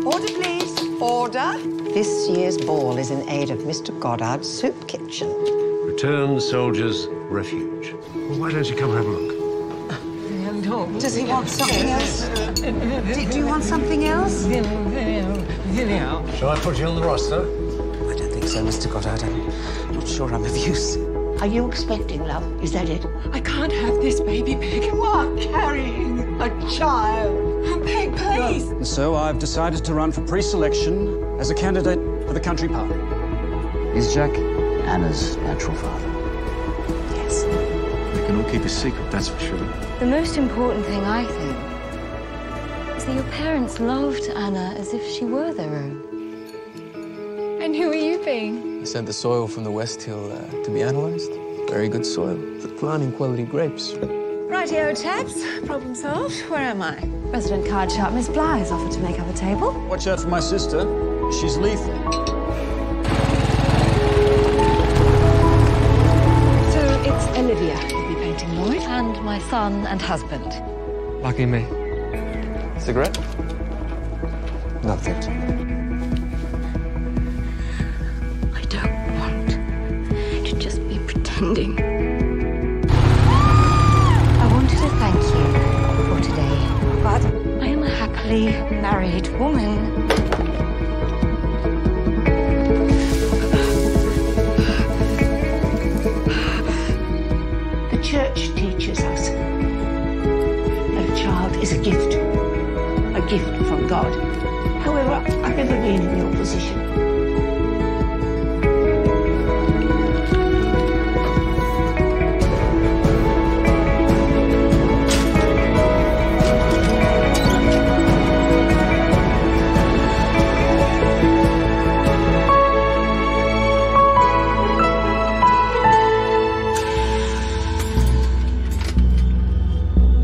Order, please. Order. This year's ball is in aid of Mr. Goddard's soup kitchen. Return Soldiers Refuge. Well, why don't you come have a look? Does he want something else? Do you want something else? Shall I put you on the roster? I don't think so, Mr. Goddard. I'm not sure I'm of use. Are you expecting, love? Is that it? I can't have this baby, Peg. You are carrying a child. Peg, please. And so I've decided to run for pre-selection as a candidate for the country party. Is Jack Anna's natural father? Yes. We can all keep a secret, that's for sure. The most important thing, I think, is that your parents loved Anna as if she were their own. And who are you being? I sent the soil from the West Hill to be analysed. Very good soil for planting quality grapes. Rightio, chaps. Problem solved. Where am I? Resident card sharp Miss Bly has offered to make up a table. Watch out for my sister. She's lethal. So it's Olivia who'll be painting Lloyd. And my son and husband. Lucky me. Cigarette? No, thank you. I don't want to just be pretending. I wanted to thank you for today, but I am a happily married woman. The church teaches us that a child is a gift from God. However, I've never been in your position.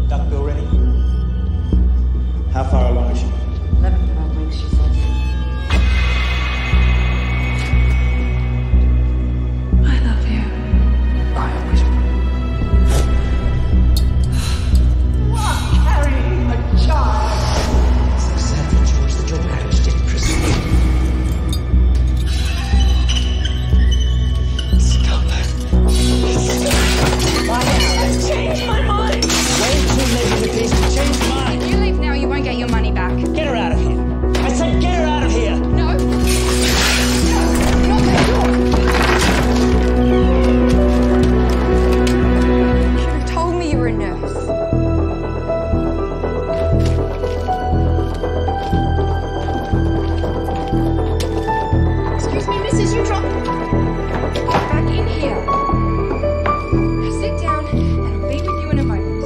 Duck bill ready? How far along is she? 11 to 12 weeks, she said. I love you. I always will. Carrying a child. So sad for George that your marriage didn't proceed. Stop it. Why now? I've changed my mind. Way too late in the case to change your mind. If you leave now, you won't get your money back. Get her out of here. I said get her out of here. No. No, not that door. You should have told me you were a nurse. Excuse me, missus, you dropped... Get back in here. Now sit down, and I'll be with you in a moment.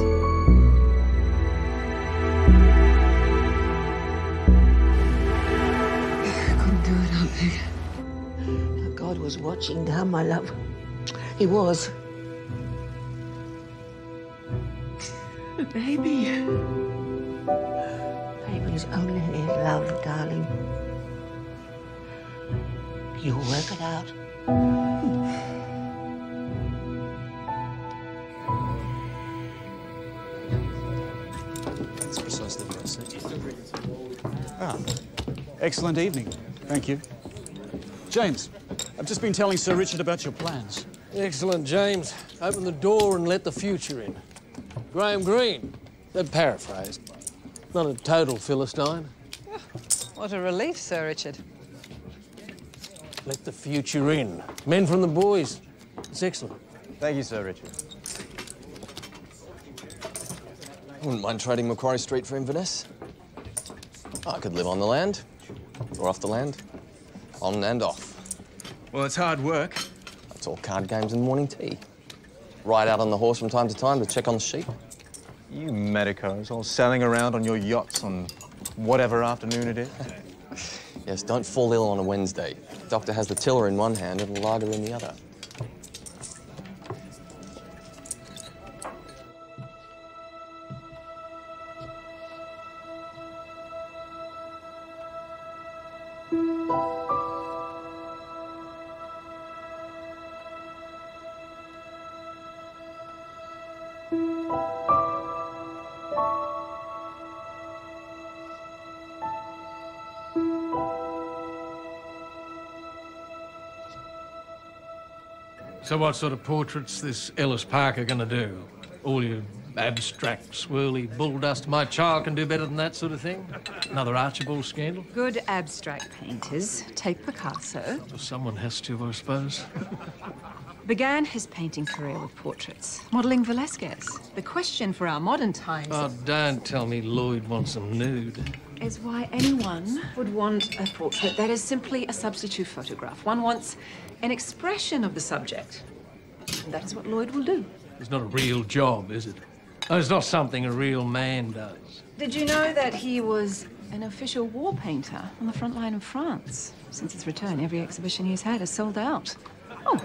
Couldn't do it, Aunt Peg. God was watching down, my love. He was. Baby. Baby's only need love, darling. You'll work it out. That's precisely what I said. Ah, excellent evening. Thank you. James, I've just been telling Sir Richard about your plans. Excellent, James. Open the door and let the future in. Graham Greene. Paraphrased. Not a total Philistine. What a relief, Sir Richard. Let the future in. Men from the boys. It's excellent. Thank you, Sir Richard. I wouldn't mind trading Macquarie Street for Inverness. I could live on the land, or off the land, on and off. Well, it's hard work. It's all card games and morning tea. Ride out on the horse from time to time to check on the sheep. You medicos, all sailing around on your yachts on whatever afternoon it is. Yes, don't fall ill on a Wednesday. Doctor has the tiller in one hand and a lager in the other. So what sort of portraits this Ellis Parker gonna do? All your abstract, swirly bull dust? My child can do better than that sort of thing? Another Archibald scandal? Good abstract painters. Take Picasso. Well, someone has to, I suppose. Began his painting career with portraits, modelling Velasquez. The question for our modern times Oh, don't tell me Lloyd wants them nude. is why anyone would want a portrait that is simply a substitute photograph. One wants an expression of the subject. And that is what Lloyd will do. It's not a real job, is it? Oh, it's not something a real man does. Did you know that he was an official war painter on the front line of France? Since his return, every exhibition he's had has sold out. Oh,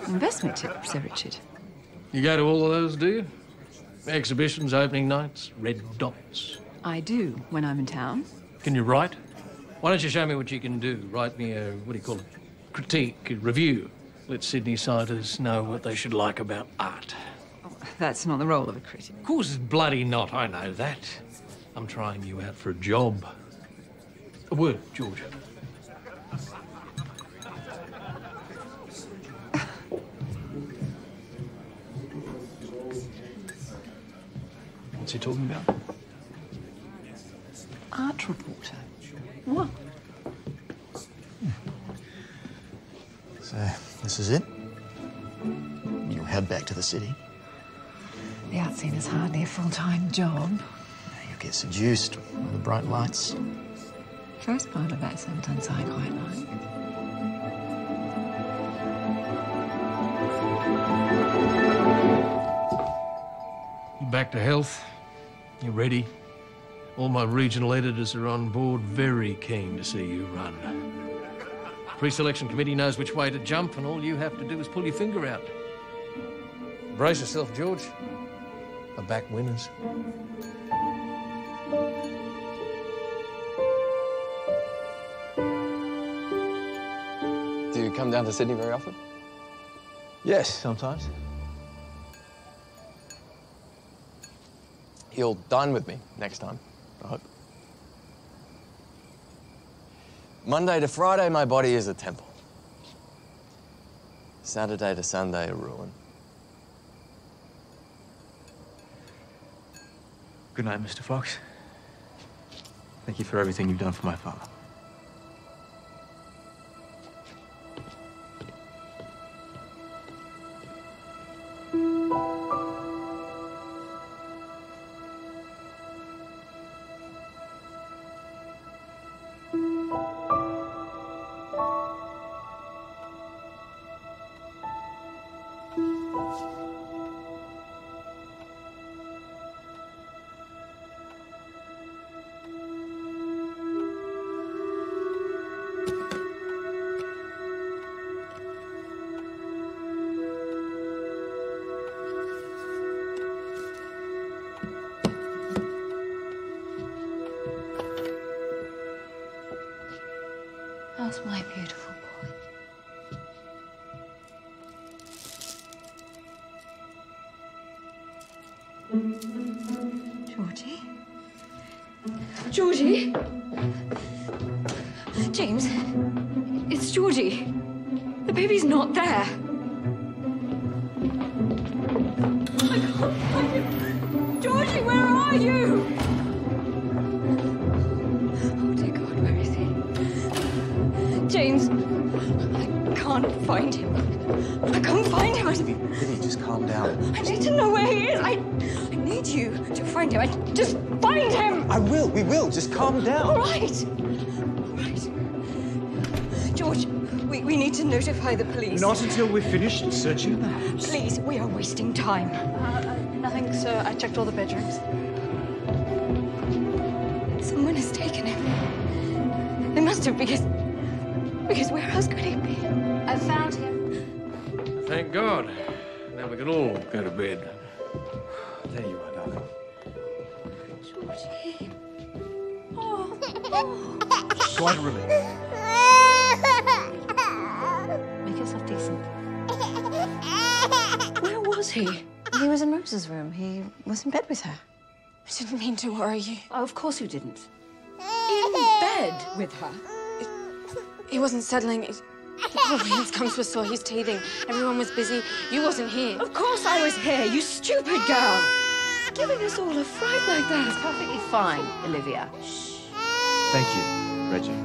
investment tip, Sir Richard. You go to all of those, do you? Exhibitions, opening nights, red dots. I do, when I'm in town. Can you write? Why don't you show me what you can do? Write me a, what do you call it, critique, a review. Let Sydney-siders know what they should like about art. Oh, that's not the role of a critic. Of course it's bloody not, I know that. I'm trying you out for a job. A word, George. What's he talking about? Art reporter. What? So, this is it? You'll head back to the city? The art scene is hardly a full-time job. You'll get seduced by the bright lights. First part of that sentence I quite like. You back to health? You ready? All my regional editors are on board, very keen to see you run. Pre-selection committee knows which way to jump, and all you have to do is pull your finger out. Brace yourself, George. The back winners. Do you come down to Sydney very often? Yes, sometimes. You'll dine with me next time, I hope. Monday to Friday, my body is a temple. Saturday to Sunday, a ruin. Good night, Mr. Fox. Thank you for everything you've done for my father. How's my beautiful boy? Georgie? Georgie? James, it's Georgie. The baby's not there. I can't find him. Georgie, where are you? Oh, dear God, where is he? James, I can't find him. I can't find him. Vivi, just calm down. I need to know where he is. I need you to find him. Just find him. I will, we will. Just calm down. All right. All right. George, we need to notify the police. Not until we've finished searching the house. Please, we are wasting time. Nothing, sir. I checked all the bedrooms. Someone has taken him. They must have, because where else could he be? I found him. Thank God. Now we can all go to bed. There you are, darling. Georgie. Oh. Quite a relief. Make yourself decent. Where was he? He was in Rose's room. He was in bed with her. I didn't mean to worry you. Oh, of course you didn't. In bed with her? He wasn't settling. Poor Ian's gums were sore. He's teething. Everyone was busy. You wasn't here. Of course I was here, you stupid girl. Giving us all a fright like that. It's perfectly fine, Olivia. Thank you, Reggie.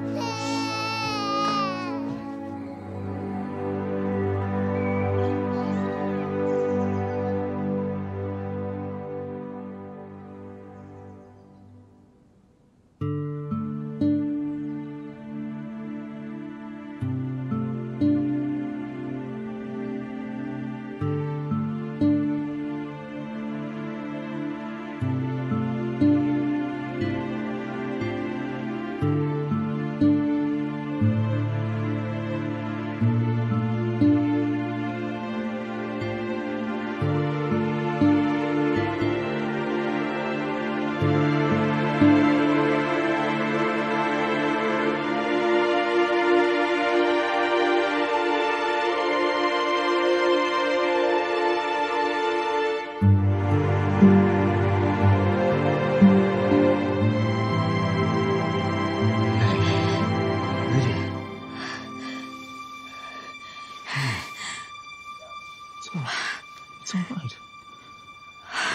It's all right.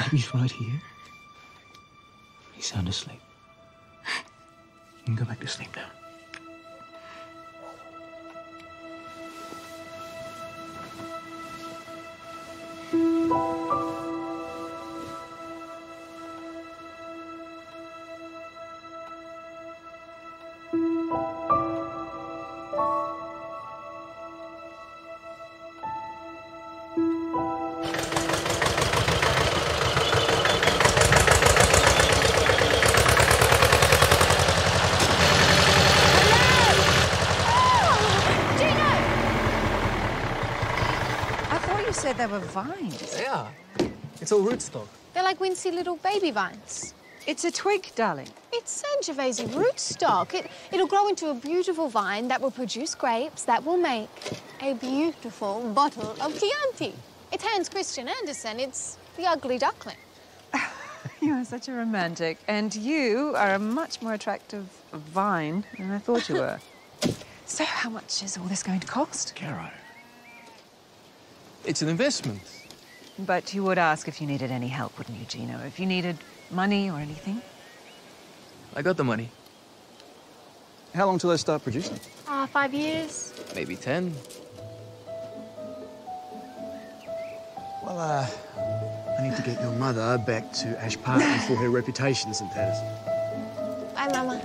Baby's right here. He's sound asleep. You can go back to sleep now. Said they were vines. They are. It's all rootstock. They're like wincy little baby vines. It's a twig, darling. It's Sangiovese rootstock. It'll grow into a beautiful vine that will produce grapes that will make a beautiful bottle of Chianti. It's Hans Christian Andersen. It's the ugly duckling. You are such a romantic. And you are a much more attractive vine than I thought you were. So how much is all this going to cost? Caro. It's an investment. But you would ask if you needed any help, wouldn't you, Gino? If you needed money or anything? I got the money. How long till they start producing? 5 years. Maybe 10. Well, I need to get your mother back to Ash Park before her reputation's in tatters. Bye, Mama.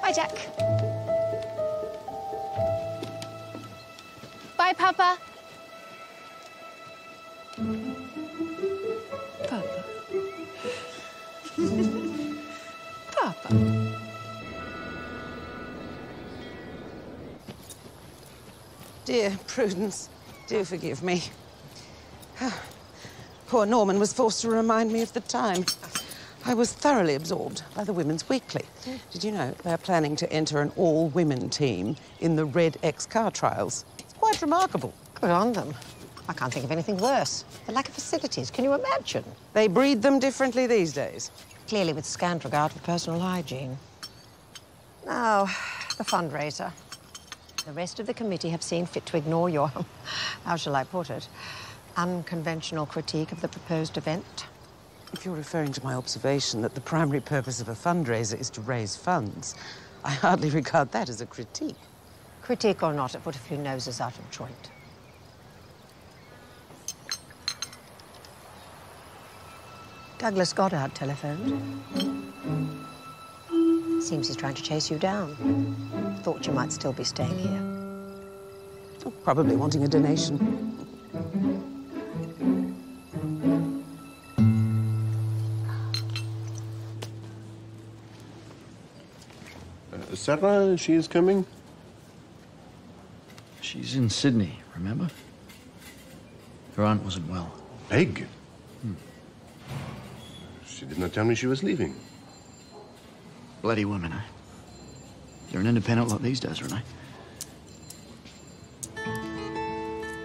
Bye, Jack. Bye, Papa. Papa. Papa. Dear Prudence, do forgive me. Poor Norman was forced to remind me of the time. I was thoroughly absorbed by the Women's Weekly. Did you know they're planning to enter an all-women team in the Red X car trials? It's quite remarkable. Good on them. I can't think of anything worse. The lack of facilities, can you imagine? They breed them differently these days. Clearly with scant regard for personal hygiene. Now, the fundraiser. The rest of the committee have seen fit to ignore your, how shall I put it, unconventional critique of the proposed event. If you're referring to my observation that the primary purpose of a fundraiser is to raise funds, I hardly regard that as a critique. Critique or not, it put a few noses out of joint. Douglas Goddard telephoned. Seems he's trying to chase you down. Thought you might still be staying here. Oh, probably wanting a donation. Sarah, she is coming? She's in Sydney, remember? Her aunt wasn't well. Peg? She did not tell me she was leaving. Bloody women, eh? They're an independent lot these days, aren't they?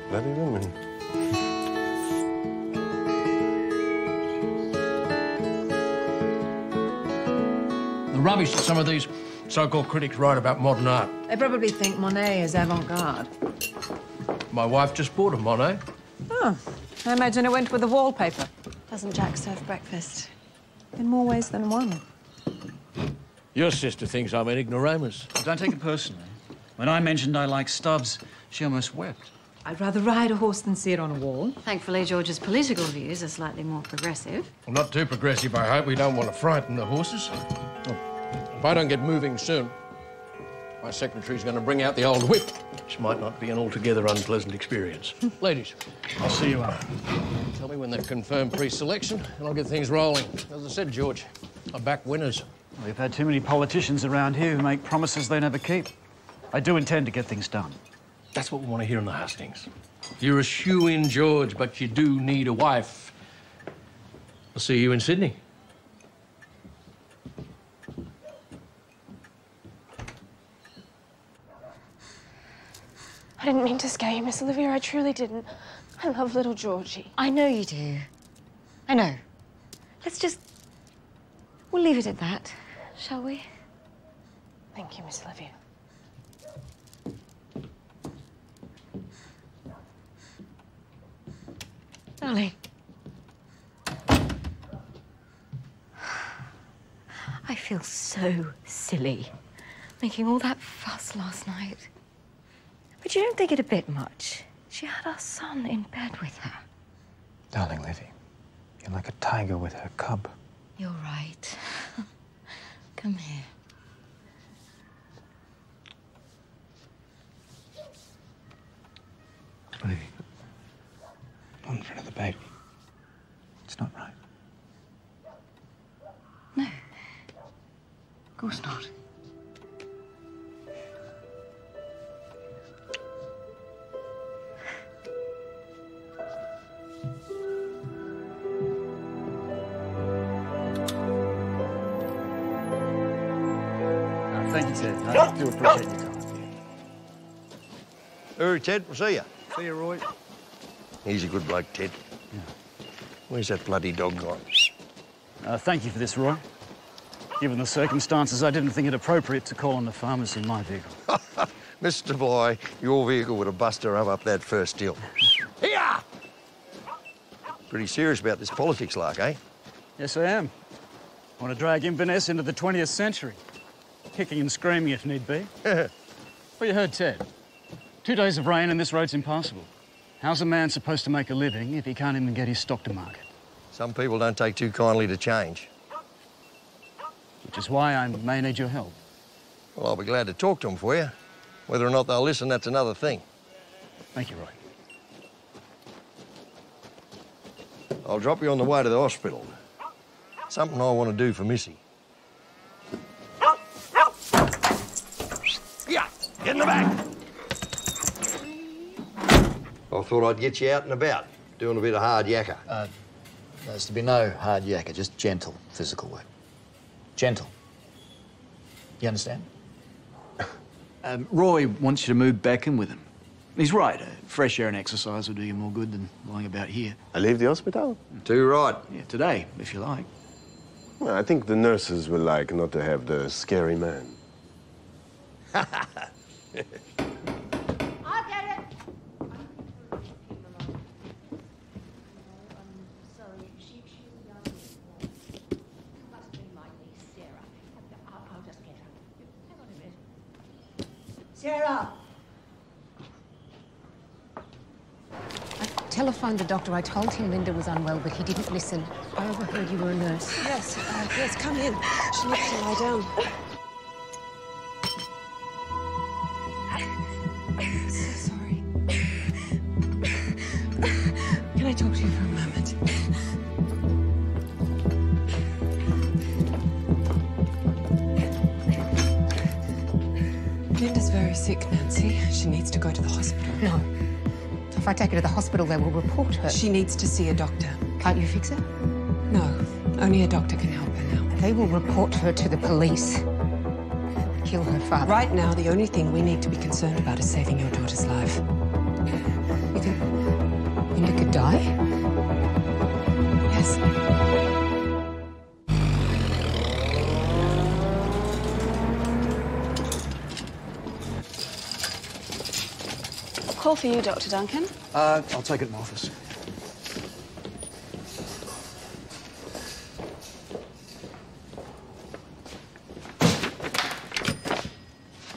Bloody women. The rubbish that some of these So-called critics write about modern art. They probably think Monet is avant-garde. My wife just bought a Monet. Oh, I imagine it went with the wallpaper. Doesn't Jack serve breakfast? In more ways than one. Your sister thinks I'm an ignoramus. Don't take it personally. When I mentioned I like Stubbs, she almost wept. I'd rather ride a horse than see it on a wall. Thankfully, George's political views are slightly more progressive. Well, not too progressive, I hope. We don't want to frighten the horses. If I don't get moving soon, my secretary's going to bring out the old whip, which might not be an altogether unpleasant experience. Ladies, I'll see you up. Tell me when they've confirmed pre-selection, and I'll get things rolling. As I said, George, I back winners. We've had too many politicians around here who make promises they never keep. I do intend to get things done. That's what we want to hear in the hustings. You're a shoo-in, George, but you do need a wife. I'll see you in Sydney. I didn't mean to scare you, Miss Olivia. I truly didn't. I love little Georgie. I know you do. I know. We'll leave it at that, shall we? Thank you, Miss Olivia. Darling. I feel so silly making all that fuss last night. But you don't think it a bit much? She had our son in bed with her. Darling Livy, you're like a tiger with her cub. You're right. Come here. Livy, not in front of the baby. It's not right. No. Of course not. Thank you, Ted. I do appreciate your time. Hey, Ted, we'll see ya. See you, Roy. He's a good bloke, Ted. Yeah. Where's that bloody dog gone? Thank you for this, Roy. Given the circumstances, I didn't think it appropriate to call on the farmers in my vehicle. Mr. Boy, your vehicle would have busted her up that first hill. Here! Pretty serious about this politics lark, eh? Yes, I am. I want to drag Inverness into the 20th century. Kicking and screaming if need be. Well, you heard Ted. 2 days of rain and this road's impassable. How's a man supposed to make a living if he can't even get his stock to market? Some people don't take too kindly to change. Which is why I may need your help. Well, I'll be glad to talk to them for you. Whether or not they'll listen, that's another thing. Thank you, Roy. I'll drop you on the way to the hospital. Something I want to do for Missy. Yeah, get in the back. I thought I'd get you out and about, doing a bit of hard yakka. There's to be no hard yakka, just gentle physical work. Gentle. You understand? Roy wants you to move back in with him. He's right. Fresh air and exercise will do you more good than lying about here. I leave the hospital? Too right. Yeah, today, if you like. Well, I think the nurses will like not to have the scary man. I'll get it. Sarah! I telephoned the doctor. I told him Linda was unwell, but he didn't listen. I overheard you were a nurse. Yes, yes, come in. She needs to lie down. I'm so sorry. Can I talk to you for a moment? Linda's very sick, Nancy. She needs to go to the hospital. No. If I take her to the hospital, they will report her. She needs to see a doctor. Can't you fix her? No, only a doctor can help her now. They will report her to the police. Kill her father. Right now, the only thing we need to be concerned about is saving your daughter's life. You think Linda could die? Yes. call for you, Dr. Duncan. I'll take it in my office.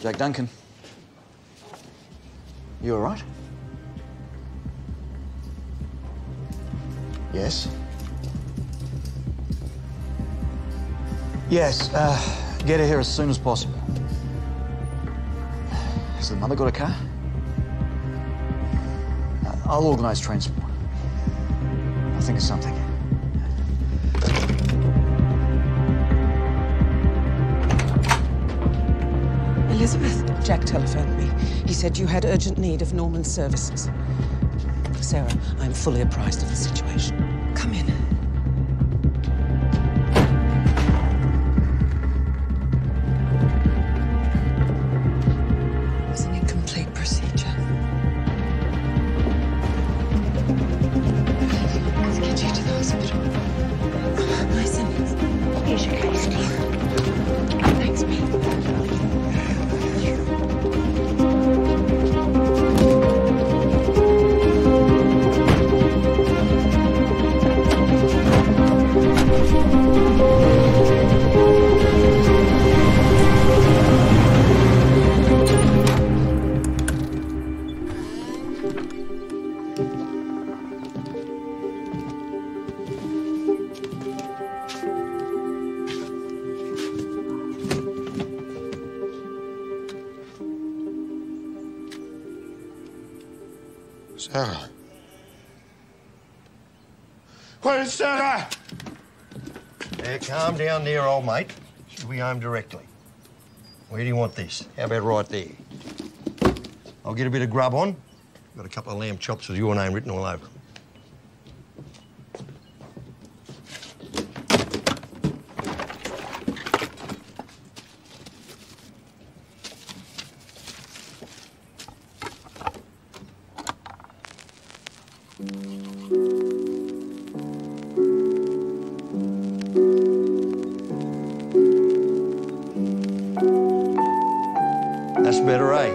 Jack Duncan. You all right? Yes? Yes, get her here as soon as possible. Has the mother got a car? I'll organise transport. I'll think of something. Elizabeth? Jack telephoned me. He said you had urgent need of Norman's services. Sarah, I'm fully apprised of the situation. Come in. It was an incomplete procedure. Let's get you to the hospital. Listen, here's your case, Steve. Thanks, mate. Sarah. Where's Sarah? Calm down there, old mate. She'll be home directly. Where do you want this? How about right there? I'll get a bit of grub on. Got a couple of lamb chops with your name written all over them. That's better, eh?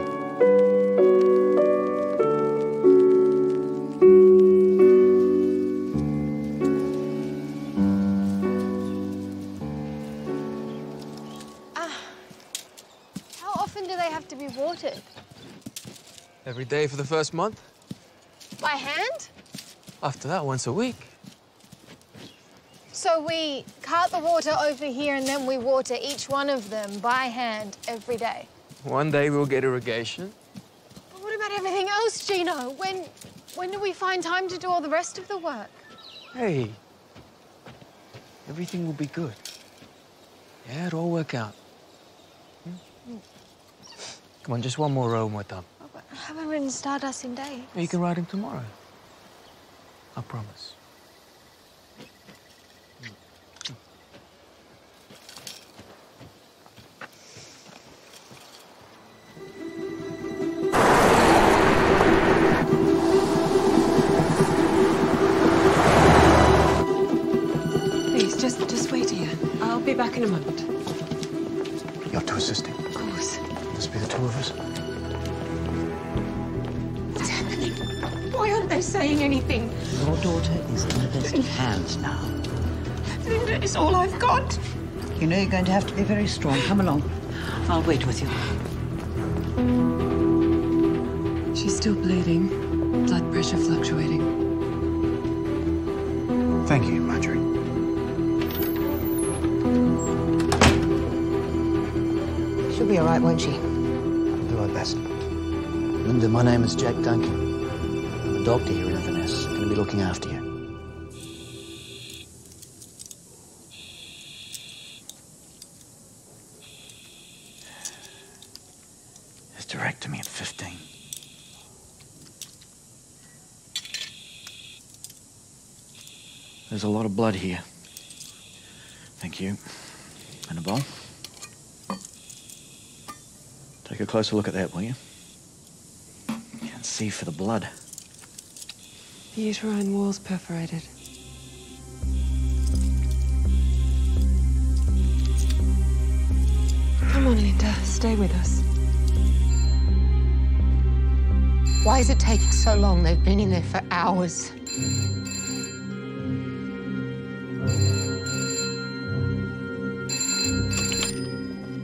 How often do they have to be watered? Every day for the first month. By hand? After that, once a week. So we cart the water over here and then we water each one of them by hand every day. One day we'll get irrigation. But what about everything else, Gino? When do we find time to do all the rest of the work? Hey, everything will be good. Yeah, it'll all work out. Come on, just one more row and we're done. I haven't written Stardust in days. You can ride him tomorrow. I promise. Please, just wait here. I'll be back in a moment. You're to assist him. Of course. Just be the two of us. What's happening? Why aren't they saying anything? Your daughter is in the best of hands now. Linda is all I've got. You know you're going to have to be very strong. Come along. I'll wait with you. She's still bleeding. Blood pressure fluctuating. Thank you, Marjorie. She'll be all right, won't she? I'll do my best. Linda, my name is Jack Duncan. I'm a doctor here in Inverness. I'm going to be looking after you. Hysterectomy at 15. There's a lot of blood here. Thank you. And a bowl. Take a closer look at that, will you? Can't see for the blood. The uterine wall's perforated. Come on, Linda. Stay with us. Why is it taking so long? They've been in there for hours.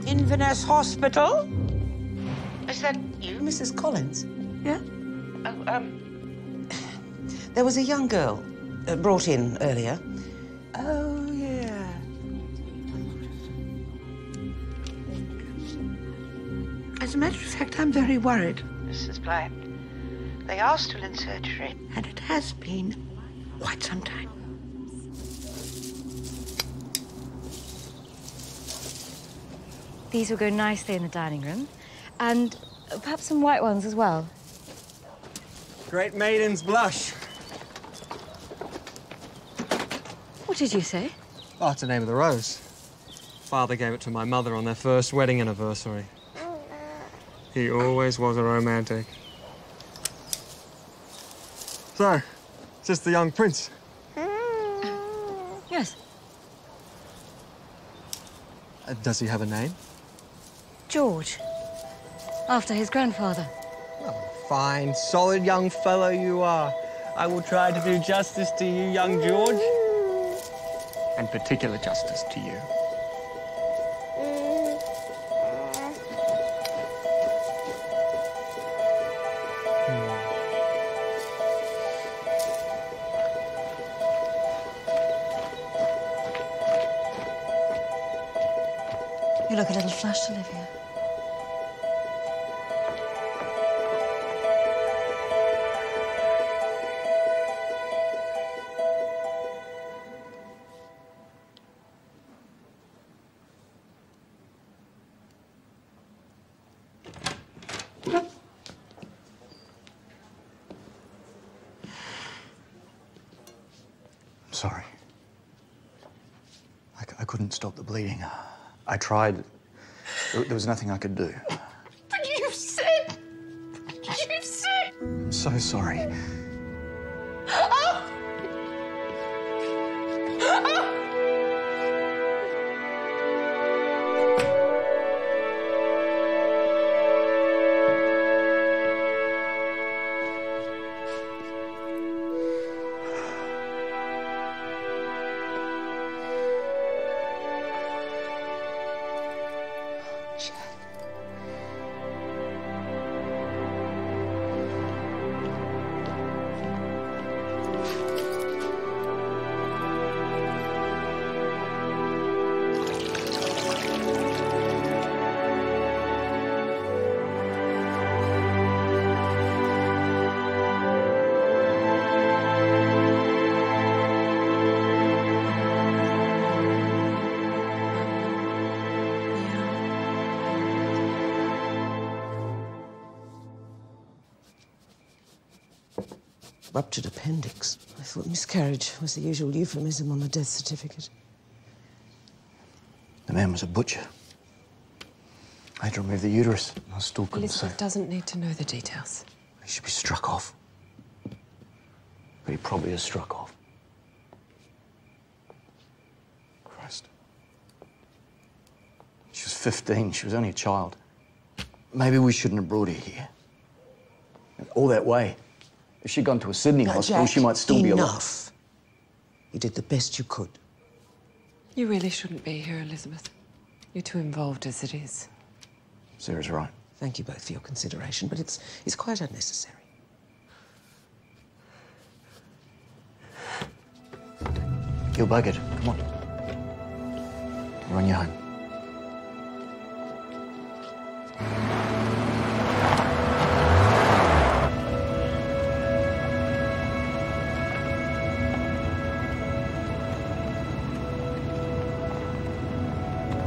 Inverness Hospital? Is that you, Mrs. Collins? Yeah? Oh, there was a young girl brought in earlier. Oh, yeah. As a matter of fact, I'm very worried, Mrs. Blythe. They are still in surgery, and it has been quite some time. These will go nicely in the dining room. And perhaps some white ones as well. Great maiden's blush. What did you say? Oh, it's the name of the rose. Father gave it to my mother on their first wedding anniversary. He always was a romantic. So, is this the young prince? Yes. Does he have a name? George. After his grandfather. Fine, solid young fellow you are. I will try to do justice to you, young George. And particular justice to you. You look a little flushed, Olivia. I'm sorry. I couldn't stop the bleeding. I tried. There was nothing I could do. But you said... You said... I'm so sorry. Ruptured appendix. I thought miscarriage was the usual euphemism on a death certificate. The man was a butcher. I had to remove the uterus. I still couldn't say. Elizabeth doesn't need to know the details. He should be struck off. But he probably is struck off. Christ. She was 15. She was only a child. Maybe we shouldn't have brought her here. All that way. If she'd gone to a Sydney hospital, Jack, she might still be alive. enough. You did the best you could. You really shouldn't be here, Elizabeth. You're too involved as it is. Sarah's right. Thank you both for your consideration, but it's quite unnecessary. You're buggered. Come on. We're on your home.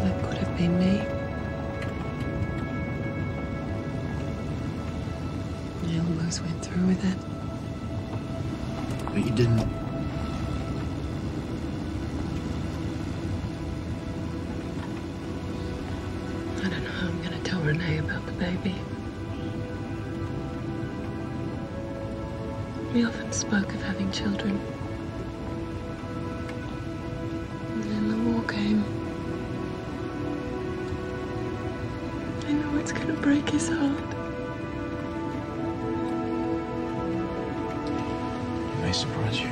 That could have been me. I almost went through with it. But you didn't. I don't know how I'm going to tell Renee about the baby. We often spoke of having children. And then the war came. I know it's going to break his heart. may surprise you.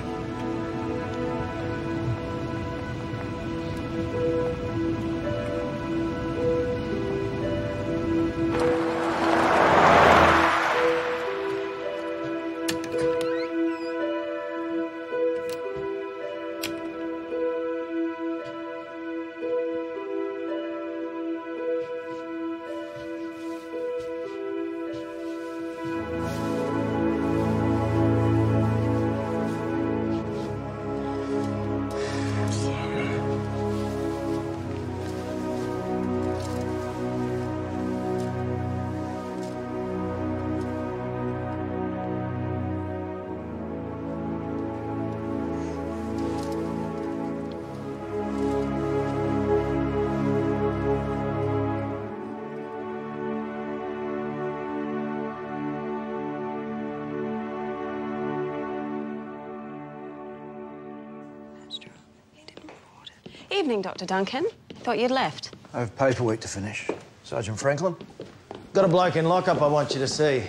Evening, Dr. Duncan. Thought you'd left. I have paperwork to finish. Sergeant Franklin? Got a bloke in lockup I want you to see.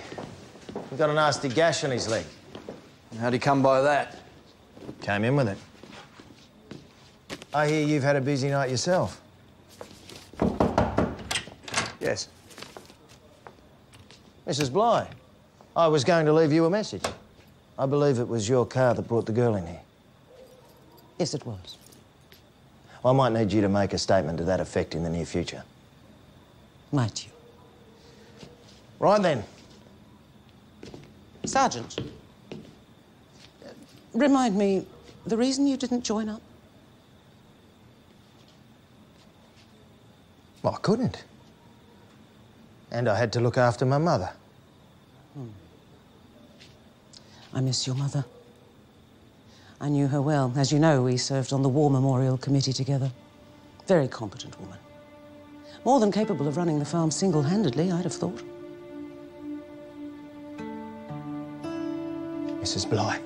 He's got a nasty gash on his leg. How'd he come by that? Came in with it. I hear you've had a busy night yourself. Yes. Mrs. Bligh, I was going to leave you a message. I believe it was your car that brought the girl in here. Yes, it was. I might need you to make a statement to that effect in the near future. Might you? Right then. Sergeant, remind me, the reason you didn't join up? Well, I couldn't. And I had to look after my mother. I miss your mother. I knew her well. As you know, we served on the War Memorial Committee together. Very competent woman. More than capable of running the farm single-handedly, I'd have thought. Mrs. Bligh.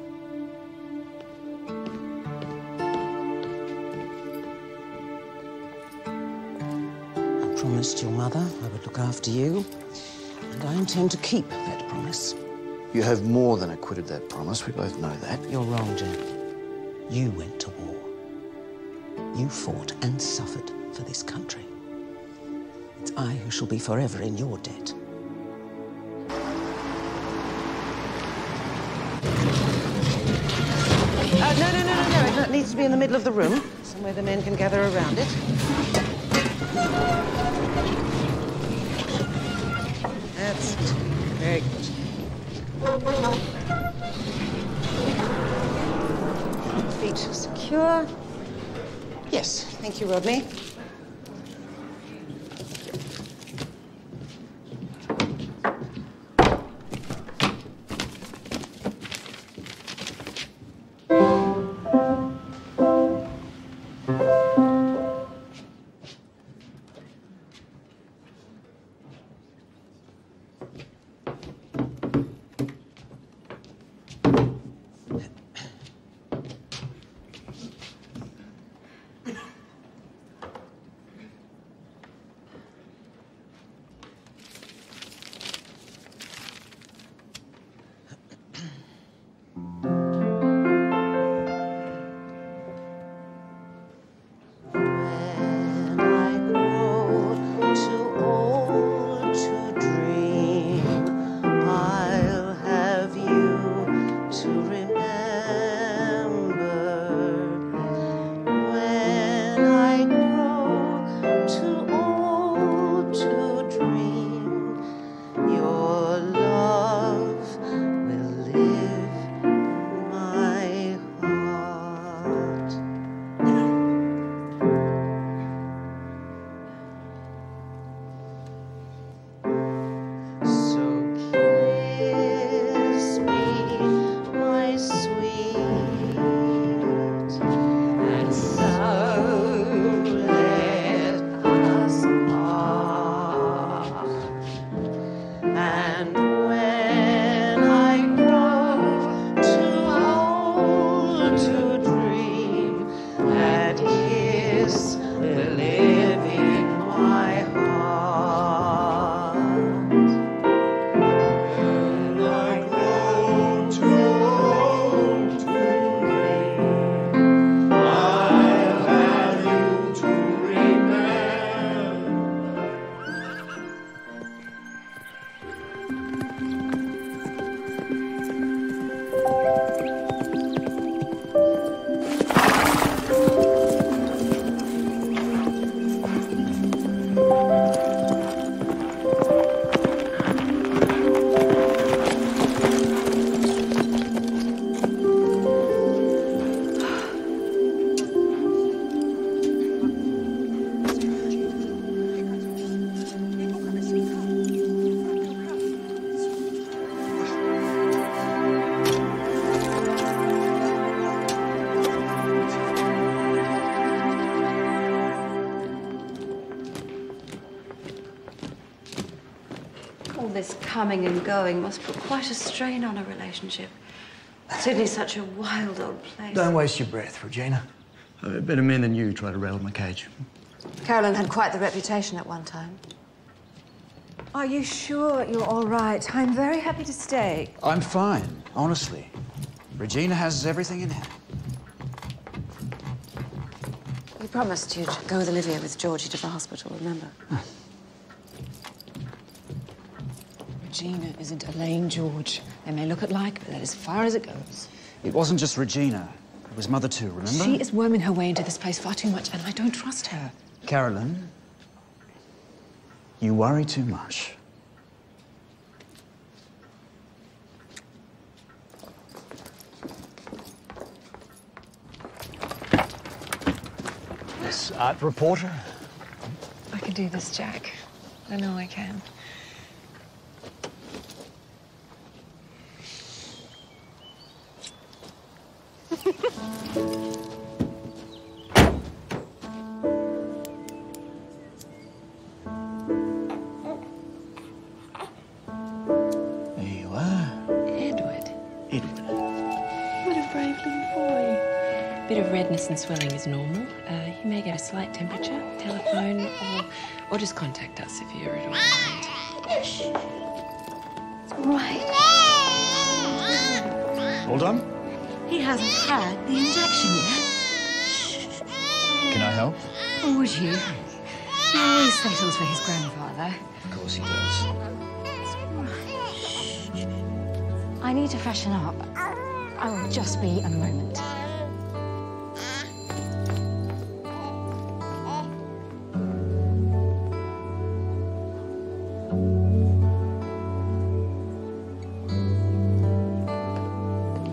I promised your mother I would look after you, and I intend to keep that promise. You have more than acquitted that promise. We both know that. You're wrong, Jack. You went to war. You fought and suffered for this country. It's I who shall be forever in your debt. No. It needs to be in the middle of the room, somewhere the men can gather around it. That's it. Very good. Feet secure. Yes, thank you, Rodney. All this coming and going must put quite a strain on a relationship. Sydney's such a wild old place. Don't waste your breath, Regina. Better men than you try to rattle my cage. Carolyn had quite the reputation at one time. Are you sure you're all right? I'm very happy to stay. I'm fine, honestly. Regina has everything in hand. You promised you'd go with Olivia with Georgie to the hospital, remember? Regina isn't Elaine, George. They may look alike, but that is as far as it goes. It wasn't just Regina. It was Mother too, remember? She is worming her way into this place far too much, and I don't trust her. Carolyn, you worry too much. This art reporter. I can do this, Jack. I know I can. There you are. Edward. Edward. What a brave little boy. Bit of redness and swelling is normal. You may get a slight temperature, telephone, or just contact us if you're at all worried. It's all right. Hold on. He hasn't had the injection yet. Can I help? Or would you? He always settles for his grandfather. Of course he does. I need to freshen up. I will just be a moment.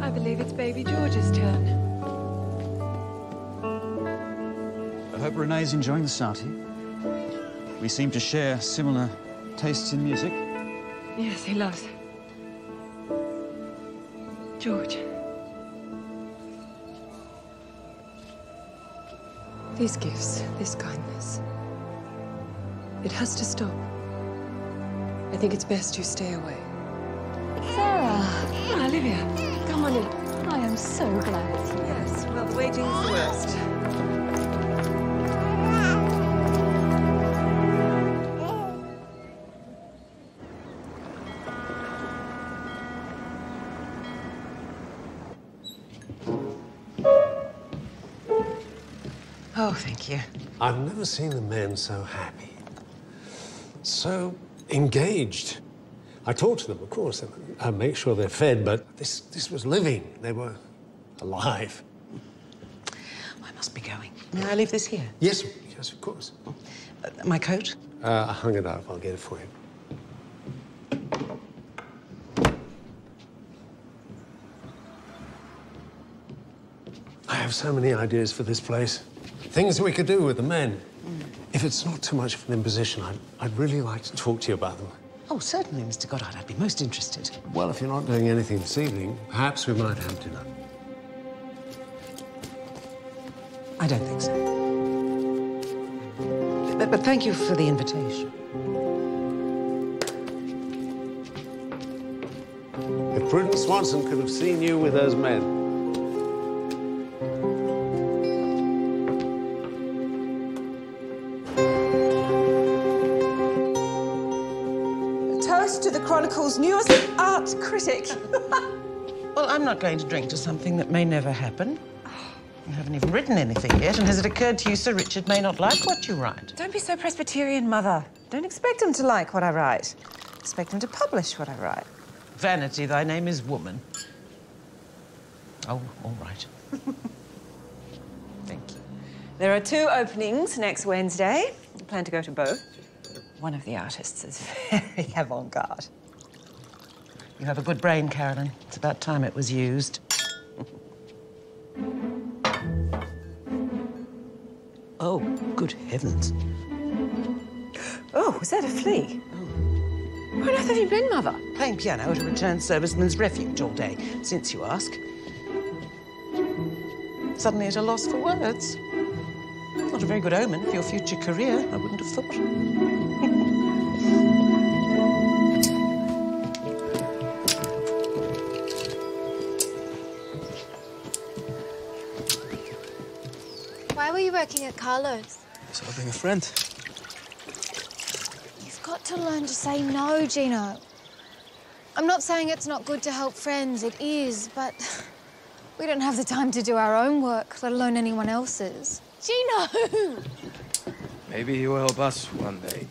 I believe it's baby George's turn. I hope Renee's enjoying the Sati. We seem to share similar tastes in music. Yes, he loves. George. These gifts, this kindness, it has to stop. I think it's best you stay away. Sarah! Oh, Olivia, come on in. I am so glad. Yes, well, waiting's the worst. Oh, thank you. I've never seen the men so happy, so engaged. I talked to them, of course, and I make sure they're fed, but this was living. They were alive. I must be going. May I leave this here? Yes, yes, of course. My coat? I hung it up. I'll get it for you. I have so many ideas for this place. Things we could do with the men. If it's not too much of an imposition, I'd really like to talk to you about them. Oh, certainly, Mr. Goddard. I'd be most interested. Well, if you're not doing anything this evening, perhaps we might have dinner. I don't think so. But thank you for the invitation. If Prudence Swanson could have seen you with those men. Toast to the Chronicle's newest art critic. Well, I'm not going to drink to something that may never happen. You haven't even written anything yet, and has it occurred to you Sir Richard may not like what you write? Don't be so Presbyterian, Mother. Don't expect him to like what I write. Expect him to publish what I write. Vanity, thy name is woman. Oh, all right. Thank you. There are 2 openings next Wednesday. I plan to go to both. One of the artists is very avant-garde. You have a good brain, Carolyn. It's about time it was used. Oh, good heavens. Oh, was that a flea? Where on earth have you been, Mother? Playing piano at a returned serviceman's refuge all day, since you ask. Suddenly at a loss for words. Not a very good omen for your future career, I wouldn't have thought. you working at Carlo's? Serving a friend. You've got to learn to say no, Gino. I'm not saying it's not good to help friends, it is, but we don't have the time to do our own work, let alone anyone else's. Gino! Maybe he will help us one day.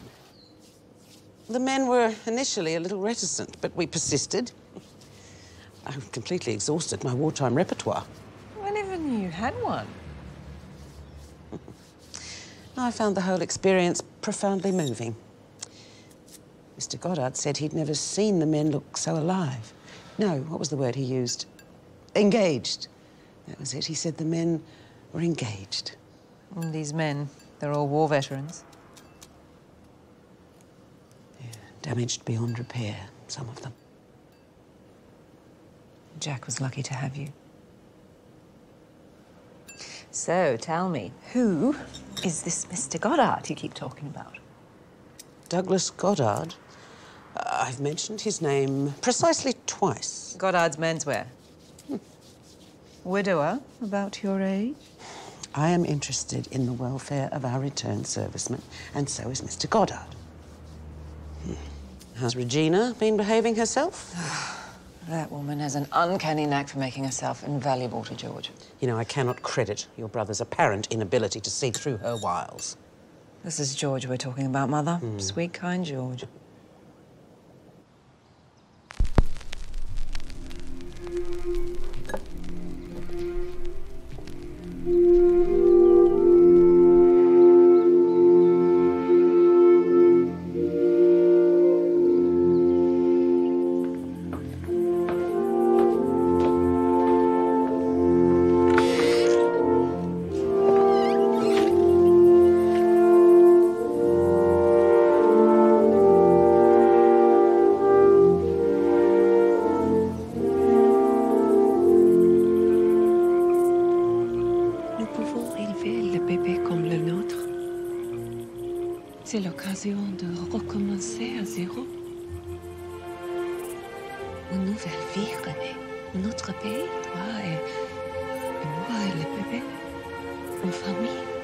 The men were initially a little reticent, but we persisted. I'm completely exhausted, my wartime repertoire. I never knew you had one. I found the whole experience profoundly moving. Mr. Goddard said he'd never seen the men look so alive. No, what was the word he used? Engaged. That was it. He said the men were engaged. And these men, they're all war veterans. Yeah, damaged beyond repair, some of them. Jack was lucky to have you. So, tell me, who is this Mr. Goddard you keep talking about? Douglas Goddard. I've mentioned his name precisely twice. Goddard's menswear. Widower, about your age? I am interested in the welfare of our returned servicemen, and so is Mr. Goddard. Has Regina been behaving herself? That woman has an uncanny knack for making herself invaluable to George. You know, I cannot credit your brother's apparent inability to see through her wiles. This is George we're talking about, Mother. Sweet, kind George. C'est l'occasion de recommencer à zéro. Une nouvelle vie, René. Un autre pays, toi et moi et le bébé. Une famille.